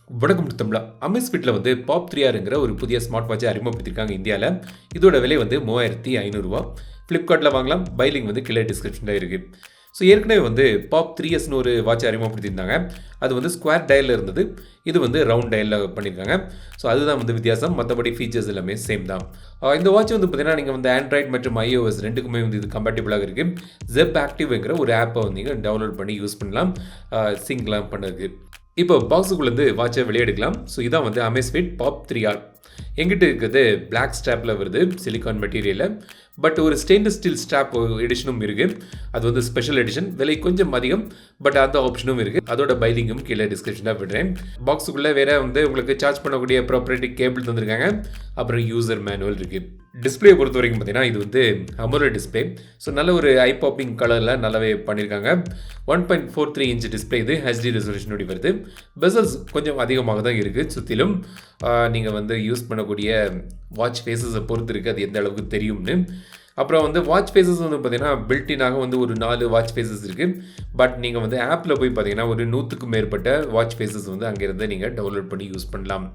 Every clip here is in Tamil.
வணக்கம் தமிழா. அமேஸ்ஃபிட்டில் வந்து பாப் 3R ஒரு புதிய ஸ்மார்ட் வாட்சை அறிமுகப்படுத்தியிருக்காங்க இந்தியாவில். இதோட விலை வந்து 3500 ஃப்ளிப்கார்ட்டில் வாங்கலாம். பைலிங் வந்து கீழே டிஸ்கிரிப்ஷனில் இருக்குது. ஸோ ஏற்கனவே வந்து பாப் 3Sன்னு ஒரு வாட்சை அறிமுகப்படுத்தியிருந்தாங்க. அது வந்து ஸ்கொயர் டயலில் இருந்தது. இது வந்து ரவுண்ட் டயலில் பண்ணியிருக்காங்க. ஸோ அதுதான் வந்து வித்தியாசம். மற்றபடி ஃபீச்சர்ஸ் எல்லாமே சேம் தான். இந்த வாட்ச் வந்து பார்த்தீங்கன்னா நீங்கள் வந்து ஆண்ட்ராய்ட் மற்றும் iOS ரெண்டுக்குமே வந்து இது கம்பேட்டிபிளாக இருக்குது. ஜெப் ஆக்டிவ்ங்கிற ஒரு ஆப்பை வந்து நீங்கள் டவுன்லோட் பண்ணி யூஸ் பண்ணலாம். சிங்க்லாம் பண்ணுறதுக்கு. இப்போ பாக்ஸுக்குள்ளேருந்து வாட்சை வெளியே எடுக்கலாம். ஸோ இதான் வந்து அமேஸ்ஃபிட் பாப் 3R. எங்கிட்ட இருக்கிறது பிளாக் ஸ்ட்ராப்பில் வருது, சிலிக்கான் மெட்டீரியலில். பட் ஒரு ஸ்டெயின்லெஸ் ஸ்டீல் ஸ்ட்ராப் எடிஷனும் இருக்குது. அது வந்து ஸ்பெஷல் எடிஷன், விலை கொஞ்சம் அதிகம். பட் அந்த ஆப்ஷனும் இருக்குது. அதோட பைலிங்கும் கீழே டிஸ்கிரிப்ஷனாக விடுறேன். பாக்ஸுக்குள்ளே வேறு வந்து உங்களுக்கு சார்ஜ் பண்ணக்கூடிய ப்ராப்பர்ட்டி கேபிள் தந்திருக்காங்க. அப்புறம் யூசர் மேனுவல் இருக்குது. டிஸ்பிளே பொறுத்த வரைக்கும் பார்த்தீங்கன்னா இது வந்து AMOLED டிஸ்பிளே. ஸோ நல்ல ஒரு ஐ பாப்பிங் கலரில் நல்லாவே பண்ணியிருக்காங்க. 1.43 இன்ச் டிஸ்பிளே, இது HD ரெசல்யூஷனோடு வருது. பெசல்ஸ் கொஞ்சம் அதிகமாக தான் இருக்குது. சுற்றிலும் நீங்கள் வந்து யூஸ் பண்ணக்கூடிய வாட்ச் ஃபேஸஸை பொறுத்து இருக்குது, அது எந்த அளவுக்கு தெரியும்னு. அப்புறம் வந்து வாட்ச் ஃபேஸஸ் வந்து பார்த்தீங்கன்னா பில்டினாக வந்து ஒரு 4 வாட்ச் ஃபேஸஸ் இருக்குது. பட் நீங்கள் வந்து ஆப்பில் போய் பார்த்தீங்கன்னா ஒரு 100க்கும் மேற்பட்ட வாட்ச் ஃபேஸஸ் வந்து அங்கேருந்து நீங்கள் டவுன்லோட் பண்ணி யூஸ் பண்ணலாம்.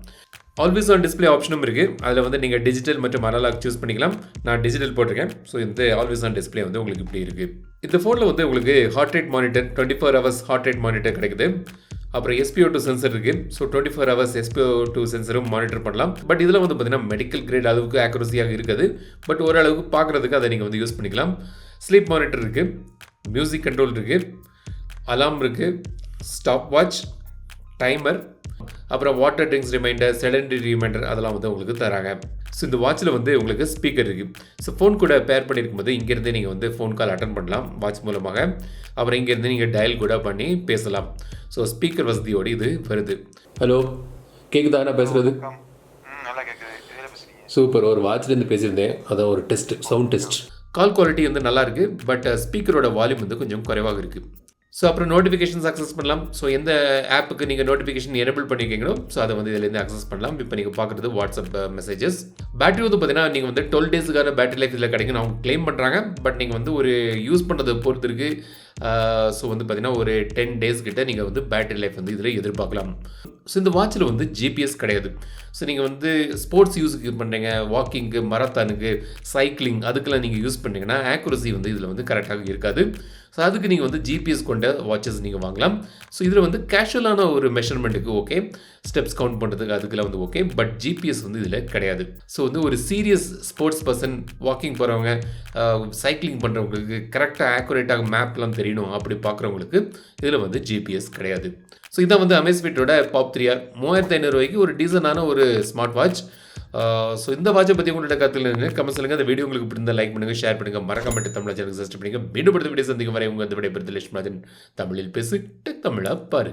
ஆல்வேஸ் ஆன் டிஸ்பிளே ஆப்ஷனும் இருக்குது. அதில் வந்து நீங்கள் டிஜிட்டல் மற்றும் அனலாக் சூஸ் பண்ணிக்கலாம். நான் டிஜிட்டல் போட்டிருக்கேன். ஸோ இந்த ஆல்வேஸ் ஆன் டிஸ்பிளே வந்து உங்களுக்கு இப்படி இருக்குது. இந்த ஃபோனில் வந்து உங்களுக்கு heart rate monitor, 24 hours heart rate monitor கிடைக்குது. அப்புறம் SpO2 சென்சர் இருக்குது. ஸோ 24 hours SpO2 சென்சரும் மானிட்டர் பண்ணலாம். பட் இதில் வந்து பார்த்தீங்கன்னா மெடிக்கல் கிரேட் அளவுக்கு ஆக்குரஸியாக இருக்குது. பட் ஓரளவுக்கு பார்க்குறதுக்கு அதை நீங்கள் வந்து யூஸ் பண்ணிக்கலாம். ஸ்லீப் மானிட்டர் இருக்குது, மியூசிக் கண்ட்ரோல் இருக்குது, அலாம் இருக்குது, ஸ்டாப் வாட்ச், டைமர், அப்புறம் water drinks reminder, sedentary reminder அதெல்லாம் வந்து உங்களுக்கு தராங்க. ஸோ இந்த வாட்சில் வந்து உங்களுக்கு ஸ்பீக்கர் இருக்குது. ஸோ ஃபோன் கூட பேர் பண்ணியிருக்கும் போது இங்கேருந்தே நீங்கள் வந்து ஃபோன் கால் அட்டன் பண்ணலாம் வாட்ச் மூலமாக. அப்புறம் இங்கேருந்து நீங்கள் டயல் கூட பண்ணி பேசலாம். ஸோ ஸ்பீக்கர் வசதியோடு இது வருது. ஹலோ, கேட்குதா நான் பேசுகிறது? சூப்பர். ஒரு வாட்ச்லேருந்து பேசியிருந்தேன். அதான் ஒரு test, sound test. Call quality வந்து நல்லா இருக்குது. பட் ஸ்பீக்கரோட வால்யூம் வந்து கொஞ்சம் குறைவாக இருக்குது. ஸோ அப்புறம் நோட்டிஃபிகேஷன்ஸ் அக்சஸ் பண்ணலாம். ஸோ எந்த ஆப்புக்கு நீங்கள் நோட்டிஃபிகேஷன் எனேபிள் பண்ணியிருக்கீங்களோ ஸோ அதை வந்து இதிலேருந்து அக்சஸ் பண்ணலாம். இப்போ நீங்கள் பார்க்குறது வாட்ஸ்அப் மெசேஜஸ். பேட்டரி வந்து பார்த்தீங்கன்னா நீங்கள் வந்து 12 daysக்கான பேட்டரி லைஃப் இதில் கிடைக்கும் அவங்க கிளைம் பண்ணுறாங்க. பட் நீங்கள் வந்து ஒரு யூஸ் பண்ணுறதை பொறுத்து இருக்குது. ஸோ வந்து பார்த்தீங்கன்னா ஒரு 10 days கிட்ட நீங்கள் வந்து பேட்டரி லைஃப் வந்து இதில் எதிர்பார்க்கலாம். ஸோ இந்த வாட்சில் வந்து GPS கிடையாது. ஸோ நீங்கள் வந்து ஸ்போர்ட்ஸ் யூஸுக்கு யூஸ் பண்ணுறீங்க, வாக்கிங்கு, மராத்தானுக்கு, சைக்கிளிங் அதுக்கெல்லாம் நீங்கள் யூஸ் பண்ணிங்கன்னா ஆக்குரசி வந்து இதில் வந்து கரெக்டாக இருக்காது. ஸோ அதுக்கு நீங்கள் வந்து GPS கொண்ட வாட்சஸ் நீங்கள் வாங்கலாம். ஸோ இதில் வந்து கேஷுவலான ஒரு மெஷர்மெண்ட்டுக்கு ஓகே, ஸ்டெப்ஸ் கவுண்ட் பண்ணுறதுக்கு அதுக்கெல்லாம் வந்து ஓகே. பட் GPS வந்து இதில் கிடையாது. ஸோ வந்து ஒரு சீரியஸ் ஸ்போர்ட்ஸ் பர்சன், வாக்கிங் போகிறவங்க, சைக்கிளிங் பண்ணுறவங்களுக்கு கரெக்டாக ஆக்குரேட்டாக மேப்லாம் தெரியணும் அப்படி பார்க்குறவங்களுக்கு இதில் வந்து GPS கிடையாது. ஸோ இதான் வந்து அமேஸ்ஃபிட்டோட பாப் 3R 3500 ஒரு டீசனான ஒரு ஸ்மார்ட் வாட்ச். ஸோ இந்த வாட்சை பற்றி உங்களோட கருத்துக்கள் கமெண்ட் சொல்லுங்கள். அந்த வீடியோ உங்களுக்கு பிடிந்த லைக் பண்ணுங்கள், ஷேர் பண்ணுங்கள், மறக்காம தமிழ் சேனலுக்கு சப்ஸ்கிரைப் பண்ணுங்கள். மீண்டும் அடுத்த வீடியோ சந்திக்கும் வரை உங்கள் அந்த விடைபெறுதல் லட்சுமணன். தமிழில் பேசு, தமிழா பாரு.